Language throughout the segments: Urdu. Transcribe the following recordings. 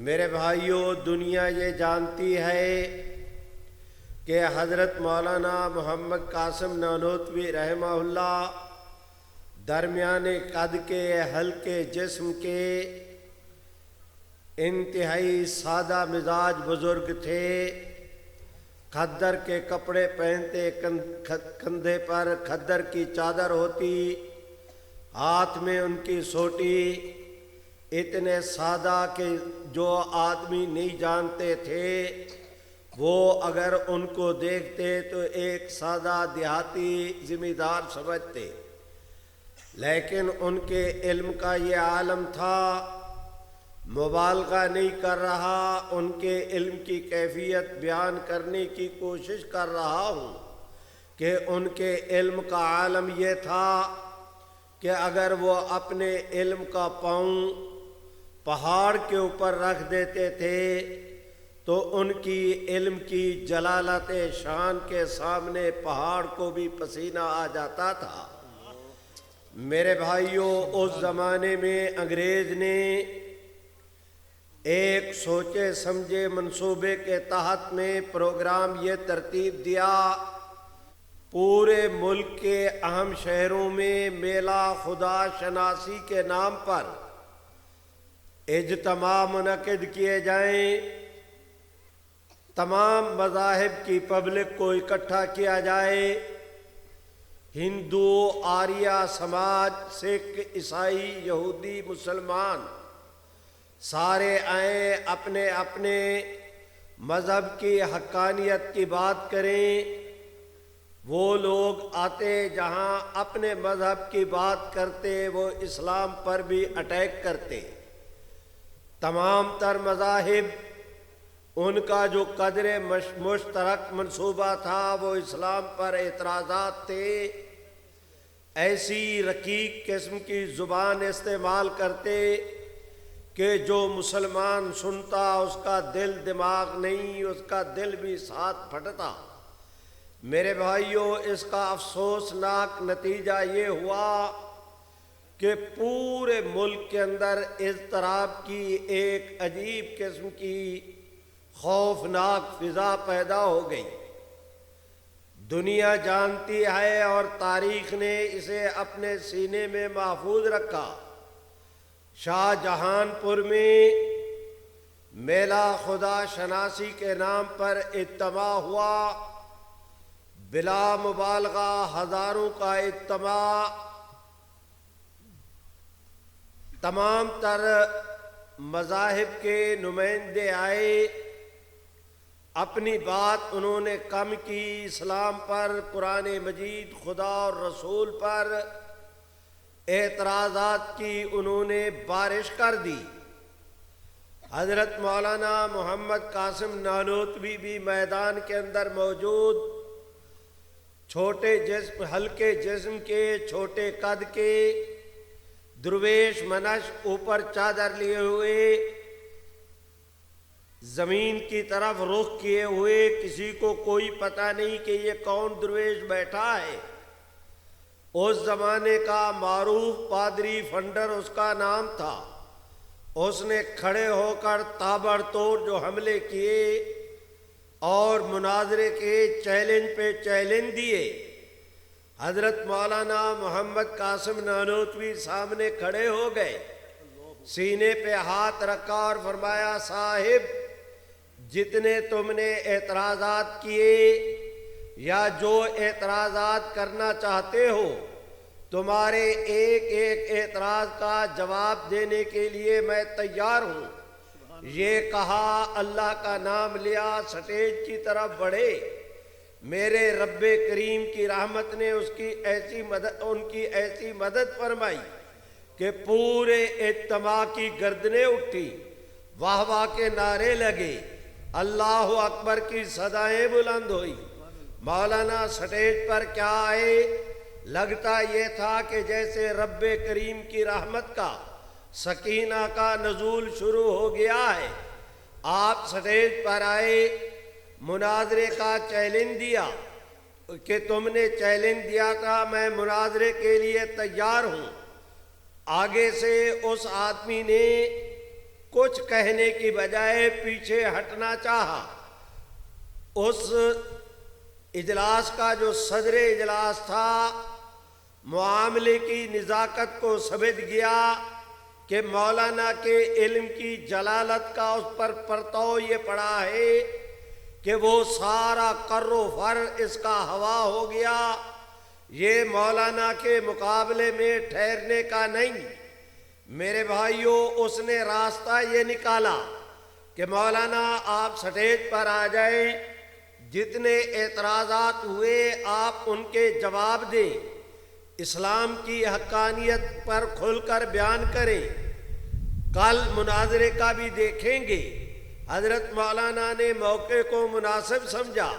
میرے بھائیوں، دنیا یہ جانتی ہے کہ حضرت مولانا محمد قاسم نانوتوی رحمہ اللہ درمیانے قد کے، ہلکے جسم کے، انتہائی سادہ مزاج بزرگ تھے۔ کھدر کے کپڑے پہنتے، کندھے پر کھدر کی چادر ہوتی، ہاتھ میں ان کی سوٹی۔ اتنے سادہ کہ جو آدمی نہیں جانتے تھے وہ اگر ان کو دیکھتے تو ایک سادہ دیہاتی زمیندار سمجھتے، لیکن ان کے علم کا یہ عالم تھا۔ مبالغہ نہیں کر رہا، ان کے علم کی کیفیت بیان کرنے کی کوشش کر رہا ہوں کہ ان کے علم کا عالم یہ تھا کہ اگر وہ اپنے علم کا پاؤں پہاڑ کے اوپر رکھ دیتے تھے تو ان کی علم کی جلالت شان کے سامنے پہاڑ کو بھی پسینہ آ جاتا تھا۔ میرے بھائیوں، اس زمانے میں انگریز نے ایک سوچے سمجھے منصوبے کے تحت میں پروگرام یہ ترتیب دیا، پورے ملک کے اہم شہروں میں میلہ خدا شناسی کے نام پر اجتماع منعقد کیے جائیں، تمام مذاہب کی پبلک کو اکٹھا کیا جائے، ہندو، آریہ سماج، سکھ، عیسائی، یہودی، مسلمان سارے آئیں، اپنے اپنے مذہب کی حقانیت کی بات کریں۔ وہ لوگ آتے جہاں اپنے مذہب کی بات کرتے وہ اسلام پر بھی اٹیک کرتے۔ تمام تر مذاہب، ان کا جو قدر مشترک منصوبہ تھا وہ اسلام پر اعتراضات تھے۔ ایسی رقیق قسم کی زبان استعمال کرتے کہ جو مسلمان سنتا اس کا دل دماغ نہیں، اس کا دل بھی ساتھ پھٹتا۔ میرے بھائیوں، اس کا افسوسناک نتیجہ یہ ہوا کہ پورے ملک کے اندر اضطراب کی ایک عجیب قسم کی خوفناک فضا پیدا ہو گئی۔ دنیا جانتی ہے اور تاریخ نے اسے اپنے سینے میں محفوظ رکھا۔ شاہ جہان پور میں میلہ خدا شناسی کے نام پر اجتماع ہوا، بلا مبالغہ ہزاروں کا اجتماع۔ تمام تر مذاہب کے نمائندے آئے، اپنی بات انہوں نے کم کی، اسلام پر، قرآن مجید، خدا اور رسول پر اعتراضات کی انہوں نے بارش کر دی۔ حضرت مولانا محمد قاسم نانوتوی بھی میدان کے اندر موجود، چھوٹے جسم، ہلکے جسم کے، چھوٹے قد کے، درویش منش، اوپر چادر لیے ہوئے، زمین کی طرف رخ کیے ہوئے، کسی کو کوئی پتہ نہیں کہ یہ کون درویش بیٹھا ہے۔ اس زمانے کا معروف پادری فنڈر اس کا نام تھا۔ اس نے کھڑے ہو کر تابڑتوڑ جو حملے کیے اور مناظرے کے چیلنج پہ چیلنج دیے۔ حضرت مولانا محمد قاسم نانوتوی سامنے کھڑے ہو گئے، سینے پہ ہاتھ رکھا اور فرمایا، صاحب جتنے تم نے اعتراضات کیے یا جو اعتراضات کرنا چاہتے ہو، تمہارے ایک ایک اعتراض کا جواب دینے کے لیے میں تیار ہوں۔ یہ کہا، اللہ کا نام لیا، سٹیج کی طرف بڑھے۔ میرے رب کریم کی رحمت نے ان کی ایسی مدد فرمائی کہ پورے اجتماع کی گردنیں اٹھی، واہ واہ کے نعرے لگے، اللہ اکبر کی صدائیں بلند ہوئی۔ مولانا سٹیج پر کیا آئے؟ لگتا یہ تھا کہ جیسے رب کریم کی رحمت کا، سکینہ کا نزول شروع ہو گیا ہے۔ آپ سٹیج پر آئے، مناظرے کا چیلنج دیا کہ تم نے چیلنج دیا تھا، میں مناظرے کے لیے تیار ہوں۔ آگے سے اس آدمی نے کچھ کہنے کی بجائے پیچھے ہٹنا چاہا۔ اس اجلاس کا جو صدر اجلاس تھا معاملے کی نزاکت کو سمجھ گیا کہ مولانا کے علم کی جلالت کا اس پر پرتو یہ پڑا ہے کہ وہ سارا کر و فر اس کا ہوا ہو گیا، یہ مولانا کے مقابلے میں ٹھہرنے کا نہیں۔ میرے بھائیوں، اس نے راستہ یہ نکالا کہ مولانا آپ سٹیج پر آ جائیں، جتنے اعتراضات ہوئے آپ ان کے جواب دیں، اسلام کی حقانیت پر کھل کر بیان کریں۔ کل مناظرے کا بھی دیکھیں گے۔ حضرت مولانا نے موقع کو مناسب سمجھا،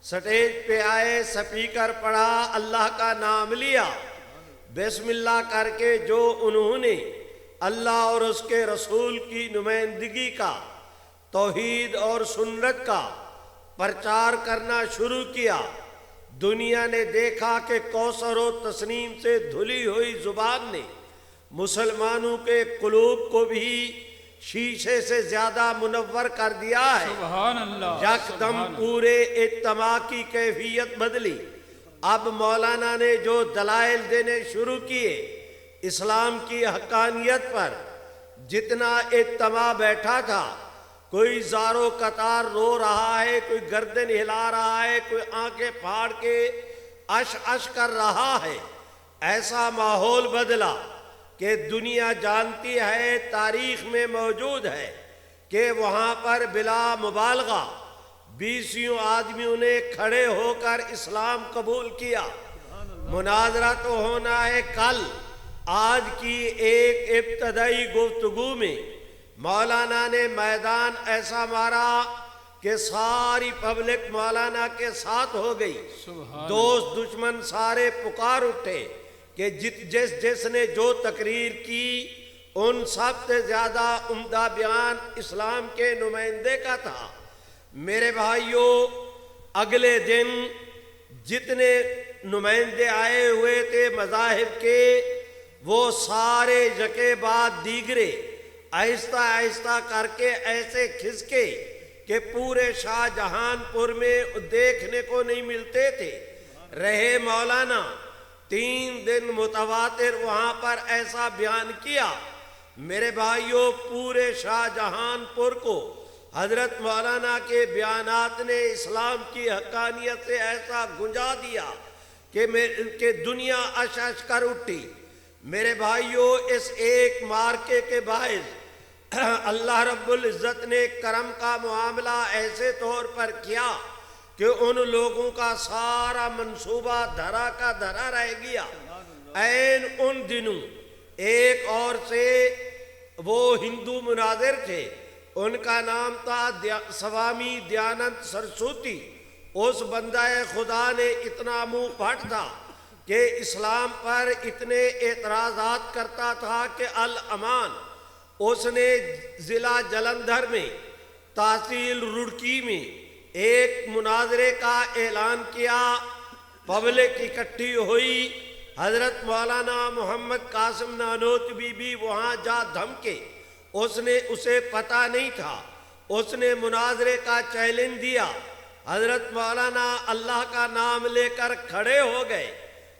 سٹیج پہ آئے، سپیکر پڑھا، اللہ کا نام لیا، بسم اللہ کر کے جو انہوں نے اللہ اور اس کے رسول کی نمائندگی کا، توحید اور سنت کا پرچار کرنا شروع کیا۔ دنیا نے دیکھا کہ کوثر و تسنیم سے دھلی ہوئی زبان نے مسلمانوں کے قلوب کو بھی شیشے سے زیادہ منور کر دیا ہے۔ سبحان اللہ، یکدم پورے اجتماع کی کیفیت بدلی۔ اب مولانا نے جو دلائل دینے شروع کیے اسلام کی حقانیت پر، جتنا اجتماع بیٹھا تھا، کوئی زارو قطار رو رہا ہے، کوئی گردن ہلا رہا ہے، کوئی آنکھیں پھاڑ کے اش اش کر رہا ہے۔ ایسا ماحول بدلا کہ دنیا جانتی ہے، تاریخ میں موجود ہے کہ وہاں پر بلا مبالغہ 20 آدمیوں نے کھڑے ہو کر اسلام قبول کیا۔ مناظرہ تو ہونا ہے کل۔ آج کی ایک ابتدائی گفتگو میں مولانا نے میدان ایسا مارا کہ ساری پبلک مولانا کے ساتھ ہو گئی۔ دوست دشمن سارے پکار اٹھے کہ جس نے جو تقریر کی ان سب سے زیادہ عمدہ بیان اسلام کے نمائندے کا تھا۔ میرے بھائیوں، اگلے دن جتنے نمائندے آئے ہوئے تھے مذاہب کے، وہ سارے یکے بعد دیگرے آہستہ آہستہ کر کے ایسے کھسکے کہ پورے شاہ جہان پور میں دیکھنے کو نہیں ملتے تھے۔ رہے مولانا 3 دن متواتر وہاں پر ایسا بیان کیا۔ میرے بھائیوں، پورے شاہ جہان پور کو حضرت مولانا کے بیانات نے اسلام کی حقانیت سے ایسا گنجا دیا کہ دنیا اش اش کر اٹھی۔ میرے بھائیوں، اس ایک مارکے کے باعث اللہ رب العزت نے کرم کا معاملہ ایسے طور پر کیا کہ ان لوگوں کا سارا منصوبہ دھرا کا دھرا رہ گیا۔ عین ان دنوں ایک اور سے وہ ہندو مناظر تھے، ان کا نام تھا سوامی دیانند سرسوتی۔ اس بندہ خدا نے اتنا منہ پھٹ تھا کہ اسلام پر اتنے اعتراضات کرتا تھا کہ الامان اس نے ضلع جلندھر میں تحصیل رڑکی میں ایک مناظرے کا اعلان کیا۔ پبلک اکٹھی ہوئی، حضرت مولانا محمد قاسم نانوتوی بھی وہاں جا دھمکے۔ اس نے اسے پتہ نہیں تھا، اس نے مناظرے کا چیلنج دیا۔ حضرت مولانا اللہ کا نام لے کر کھڑے ہو گئے۔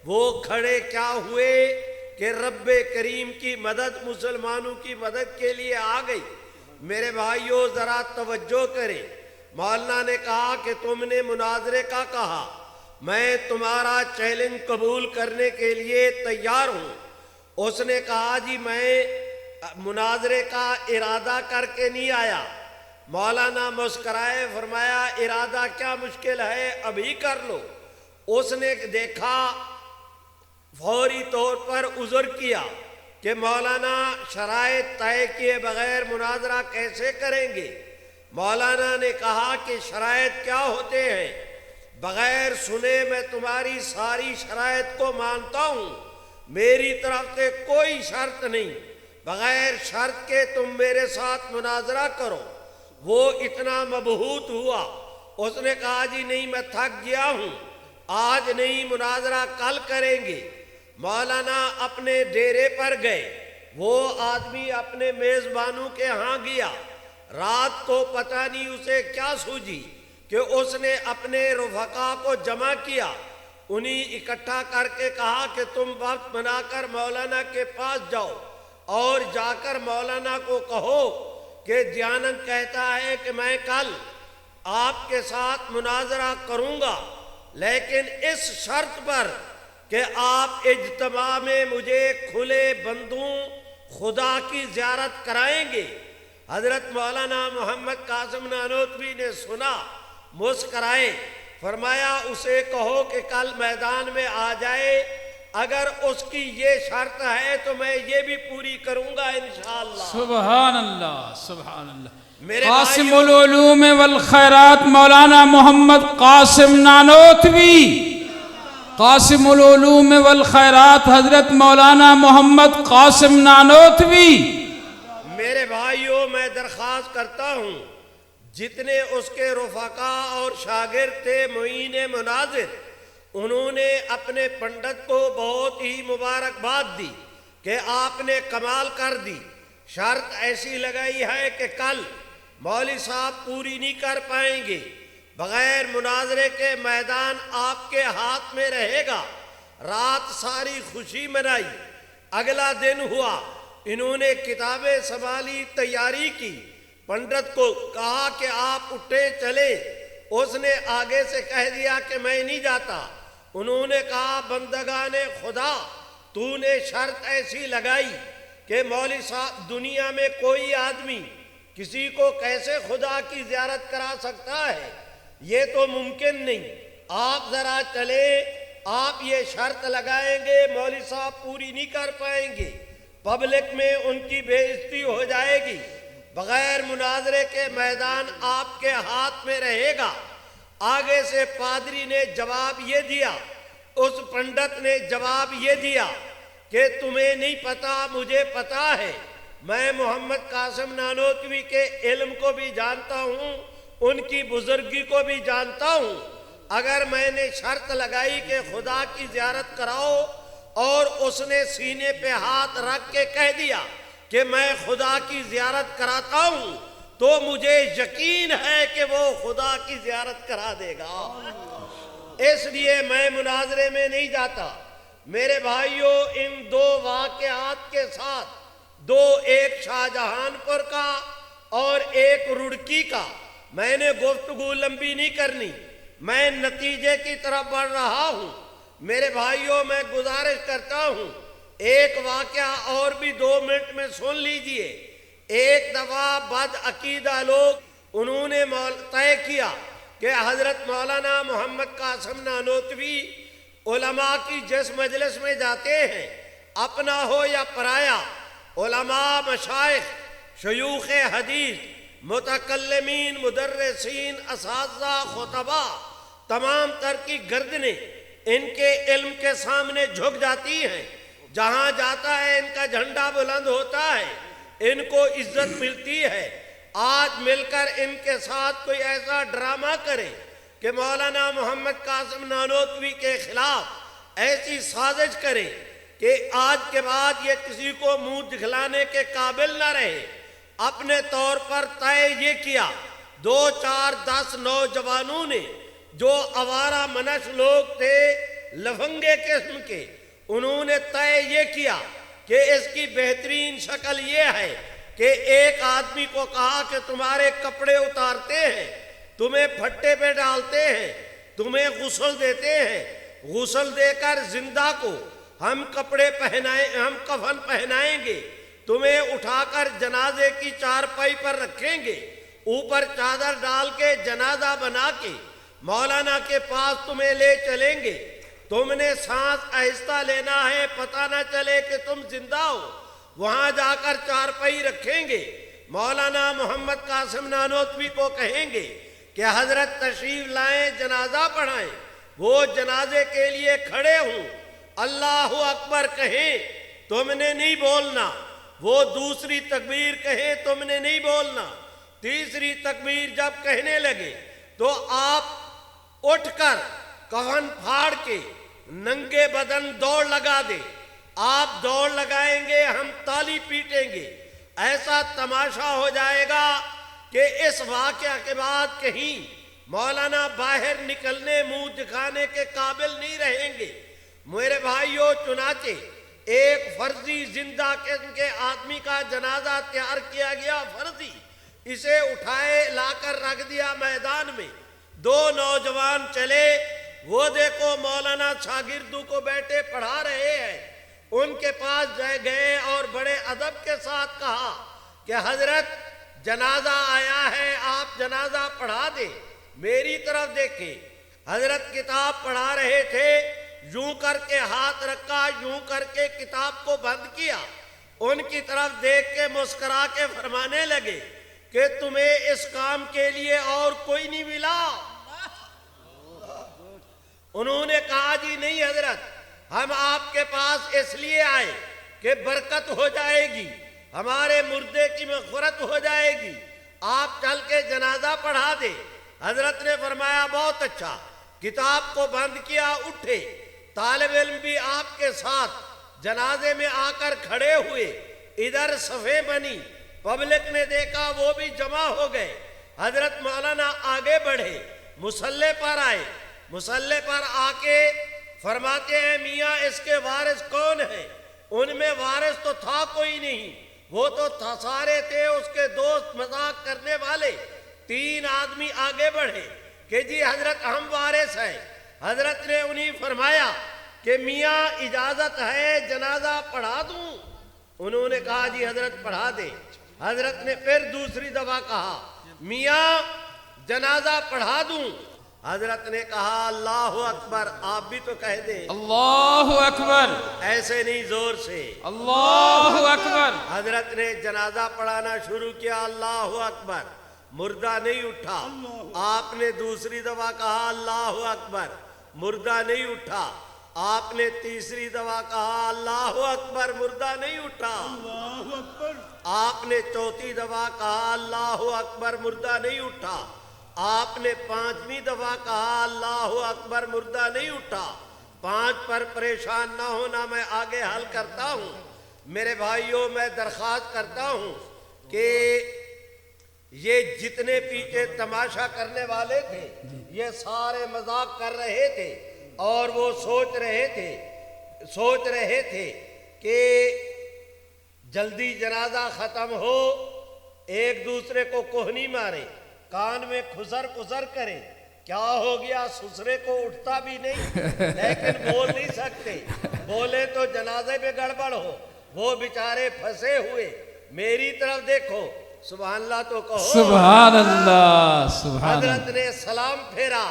وہ کھڑے کیا ہوئے کہ رب کریم کی مدد مسلمانوں کی مدد کے لیے آ گئی۔ میرے بھائیوں، ذرا توجہ کریں۔ مولانا نے کہا کہ تم نے مناظرے کا کہا، میں تمہارا چیلنج قبول کرنے کے لیے تیار ہوں۔ اس نے کہا جی میں مناظرے کا ارادہ کر کے نہیں آیا۔ مولانا مسکرائے، فرمایا ارادہ کیا مشکل ہے، ابھی کر لو۔ اس نے دیکھا، فوری طور پر عذر کیا کہ مولانا شرائط طے کیے بغیر مناظرہ کیسے کریں گے۔ مولانا نے کہا کہ شرائط کیا ہوتے ہیں، بغیر سنے میں تمہاری ساری شرائط کو مانتا ہوں، میری طرف سے کوئی شرط نہیں، بغیر شرط کے تم میرے ساتھ مناظرہ کرو۔ وہ اتنا مبہوت ہوا، اس نے کہا جی نہیں میں تھک گیا ہوں، آج نہیں مناظرہ کل کریں گے۔ مولانا اپنے ڈیرے پر گئے، وہ آدمی اپنے میزبانوں کے ہاں گیا، رات کو پتہ نہیں اسے کیا سوجی کہ اس نے اپنے رفقا کو جمع کیا، انہیں اکٹھا کر کے کہا کہ تم وقت بنا کر مولانا کے پاس جاؤ اور جا کر مولانا کو کہو کہ دیانند کہتا ہے کہ میں کل آپ کے ساتھ مناظرہ کروں گا، لیکن اس شرط پر کہ آپ اجتماع میں مجھے کھلے بندوں خدا کی زیارت کرائیں گے۔ حضرت مولانا محمد قاسم نانوتوی نے سنا، مسکرائے، فرمایا اسے کہو کہ کل میدان میں آ جائے، اگر اس کی یہ شرط ہے تو میں یہ بھی پوری کروں گا انشاءاللہ۔ سبحان اللہ، سبحان اللہ۔ میرے قاسم العلوم والخیرات مولانا محمد قاسم نانوتوی، قاسم العلوم والخیرات حضرت مولانا محمد قاسم نانوتوی۔ میرے بھائیوں، میں درخواست کرتا ہوں جتنے اس کے رفقا اور شاگرد تھے معین مناظر، انہوں نے اپنے پنڈت کو بہت ہی مبارکباد دی کہ آپ نے کمال کر دی۔ شرط ایسی لگائی ہے کہ کل مولوی صاحب پوری نہیں کر پائیں گے، بغیر مناظرے کے میدان آپ کے ہاتھ میں رہے گا۔ رات ساری خوشی منائی، اگلا دن ہوا، انہوں نے کتابیں سنبھالی، تیاری کی، پنڈت کو کہا کہ آپ اٹھے چلے، اس نے آگے سے کہہ دیا کہ میں نہیں جاتا۔ انہوں نے کہا بندگان خدا، تو نے شرط ایسی لگائی کہ مولوی صاحب دنیا میں کوئی آدمی کسی کو کیسے خدا کی زیارت کرا سکتا ہے، یہ تو ممکن نہیں، آپ ذرا چلے، آپ یہ شرط لگائیں گے مولوی صاحب پوری نہیں کر پائیں گے، پبلک میں ان کی بے عزتی ہو جائے گی، بغیر مناظرے کے میدان آپ کے ہاتھ میں رہے گا۔ آگے سے پادری نے جواب یہ دیا، اس پنڈت نے جواب یہ دیا کہ تمہیں نہیں پتا، مجھے پتا ہے، میں محمد قاسم نانوتوی کے علم کو بھی جانتا ہوں، ان کی بزرگی کو بھی جانتا ہوں۔ اگر میں نے شرط لگائی کہ خدا کی زیارت کراؤ اور اس نے سینے پہ ہاتھ رکھ کے کہہ دیا کہ میں خدا کی زیارت کراتا ہوں، تو مجھے یقین ہے کہ وہ خدا کی زیارت کرا دے گا، اس لیے میں مناظرے میں نہیں جاتا۔ میرے بھائیوں، ان دو واقعات کے ساتھ، دو، ایک شاہجہان پور کا اور ایک رڑکی کا، میں نے گفتگو لمبی نہیں کرنی، میں نتیجے کی طرف بڑھ رہا ہوں۔ میرے بھائیوں، میں گزارش کرتا ہوں ایک واقعہ اور بھی 2 منٹ میں سن لیجئے۔ ایک دفعہ بد عقیدہ لوگ، انہوں نے طے کیا کہ حضرت مولانا محمد قاسم نانوتوی علماء کی جس مجلس میں جاتے ہیں، اپنا ہو یا پرایا، علماء، مشائخ، شیوخ حدیث، متکلمین، مدرسین، اساتذہ، خطبہ، تمام تر کی گردنیں ان کے علم کے سامنے جھک جاتی ہیں، جہاں جاتا ہے ان کا جھنڈا بلند ہوتا ہے، ان کو عزت ملتی ہے۔ آج مل کر ان کے ساتھ کوئی ایسا ڈرامہ کرے کہ مولانا محمد قاسم نانوتوی کے خلاف ایسی سازش کرے کہ آج کے بعد یہ کسی کو منہ دکھلانے کے قابل نہ رہے۔ اپنے طور پر طے یہ کیا، 2، 4، 10 نوجوانوں نے جو آوارہ منش لوگ تھے، لفنگے قسم کے، انہوں نے طے یہ کیا کہ اس کی بہترین شکل یہ ہے کہ ایک آدمی کو کہا کہ تمہارے کپڑے اتارتے ہیں، تمہیں پھٹے پہ ڈالتے ہیں، تمہیں غسل دیتے ہیں، غسل دے کر زندہ کو ہم کپڑے پہنائیں، ہم کفن پہنائیں گے، تمہیں اٹھا کر جنازے کی چارپائی پر رکھیں گے، اوپر چادر ڈال کے جنازہ بنا کے مولانا کے پاس تمہیں لے چلیں گے، تم نے سانس آہستہ لینا ہے، پتہ نہ چلے کہ تم زندہ ہو، وہاں جا کر چارپائی رکھیں گے، مولانا محمد قاسم نانوتوی کو کہیں گے کہ حضرت تشریف لائیں، جنازہ پڑھائیں، وہ جنازے کے لیے کھڑے ہوں، اللہ اکبر کہیں، تم نے نہیں بولنا، وہ دوسری تکبیر کہیں، تم نے نہیں بولنا، تیسری تکبیر جب کہنے لگے تو آپ اٹھ کر کفن پھاڑ کے ننگے بدن دوڑ لگا دے، آپ دوڑ لگائیں گے، ہم تالی پیٹیں گے، ایسا تماشا ہو جائے گا کہ اس واقعہ کے بعد کہیں مولانا باہر نکلنے منہ دکھانے کے قابل نہیں رہیں گے۔ میرے بھائیوں، چنانچہ ایک فرضی زندہ قسم کے آدمی کا جنازہ تیار کیا گیا، فرضی، اسے اٹھائے لا کر رکھ دیا میدان میں۔ دو نوجوان چلے، وہ دیکھو مولانا شاگردوں کو بیٹھے پڑھا رہے ہیں، ان کے پاس گئے اور بڑے ادب کے ساتھ کہا کہ حضرت جنازہ آیا ہے، آپ جنازہ پڑھا دیں۔ میری طرف دیکھیں، حضرت کتاب پڑھا رہے تھے، یوں کر کے ہاتھ رکھا، یوں کر کے کتاب کو بند کیا، ان کی طرف دیکھ کے مسکرا کے فرمانے لگے کہ تمہیں اس کام کے لیے اور کوئی نہیں ملا؟ انہوں نے کہا جی نہیں حضرت، ہم آپ کے پاس اس لیے آئے کہ برکت ہو جائے گی، ہمارے مردے کی مغفرت ہو جائے گی، آپ چل کے جنازہ پڑھا دیں۔ حضرت نے فرمایا بہت اچھا، کتاب کو بند کیا، اٹھے، طالب علم بھی آپ کے ساتھ جنازے میں آ کر کھڑے ہوئے، ادھر صفیں بنی، پبلک نے دیکھا، وہ بھی جمع ہو گئے۔ حضرت مولانا آگے بڑھے، مصلی پر آئے، مصلی پر آ کے فرماتے ہیں میاں اس کے وارث کون ہیں؟ ان میں وارث تو تھا کوئی نہیں، وہ تو سارے تھے اس کے دوست، مذاق کرنے والے۔ تین آدمی آگے بڑھے کہ جی حضرت ہم وارث ہیں۔ حضرت نے انہیں فرمایا کہ میاں اجازت ہے جنازہ پڑھا دوں؟ انہوں نے کہا جی حضرت پڑھا دیں۔ حضرت نے پھر دوسری دفعہ کہا میاں جنازہ پڑھا دوں؟ حضرت نے کہا اللہ اکبر، آپ بھی تو کہہ دیں اللہ اکبر، ایسے نہیں، زور سے اللہ اکبر۔ حضرت نے جنازہ پڑھانا شروع کیا، اللہ اکبر، مردہ نہیں اٹھا۔ آپ نے دوسری دفعہ کہا اللہ اکبر، مردہ نہیں اٹھا۔ آپ نے تیسری دفعہ کہا اللہ اکبر، مردہ نہیں اٹھا۔ آپ نے چوتھی دفعہ کہا اللہ اکبر، مردہ نہیں اٹھا۔ آپ نے پانچویں دفعہ کہا اللہ اکبر، مردہ نہیں اٹھا۔ پانچ پر پریشان نہ ہونا، میں آگے حل کرتا ہوں۔ میرے بھائیوں، میں درخواست کرتا ہوں کہ یہ جتنے پیچھے تماشا کرنے والے تھے یہ سارے مذاق کر رہے تھے، اور وہ سوچ رہے تھے کہ جلدی جنازہ ختم ہو، ایک دوسرے کو کوہنی مارے، کان میں خسر پسر کرے، کیا ہو گیا، سسرے کو اٹھتا بھی نہیں لیکن بول نہیں سکتے، بولے تو جنازے میں گڑبڑ ہو، وہ بیچارے پھنسے ہوئے۔ میری طرف دیکھو، سبحان اللہ تو کہو، سبحان اللہ، سبحان اللہ۔ حضرت نے سلام پھیرا،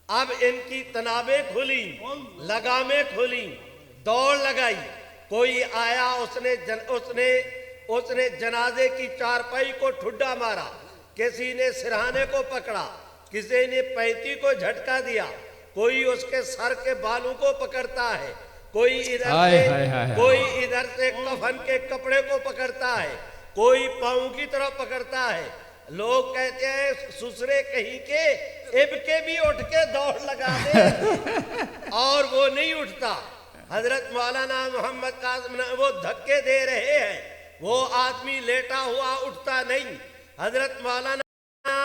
اب ان کی تنابیں کھلی، لگامیں کھلی، دوڑ لگائی، کوئی آیا، اس نے جنازے کی چارپائی کو ٹھڈا مارا، کسی نے سرہانے کو پکڑا، کسی نے پینتی کو جھٹکا دیا، کوئی اس کے سر کے بالوں کو پکڑتا ہے، کوئی ادھر سے کفن کے کپڑے کو پکڑتا ہے، کوئی پاؤں کی طرف پکڑتا ہے۔ لوگ کہتے ہیں سسرے کہیں کے اب کے بھی اٹھ کے دوڑ لگا دے اور وہ نہیں اٹھتا۔ حضرت مولانا محمد قاسم وہ دھکے دے رہے ہیں، وہ آدمی لیٹا ہوا اٹھتا نہیں۔ حضرت مولانا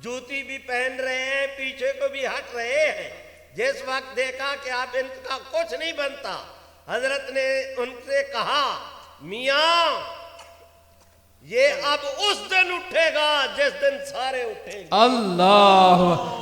جوتی بھی پہن رہے ہیں، پیچھے کو بھی ہٹ رہے ہیں۔ جس وقت دیکھا کہ اب ان کا کچھ نہیں بنتا، حضرت نے ان سے کہا میاں یہ اب اس دن اٹھے گا جس دن سارے اٹھیں گے۔ اللہ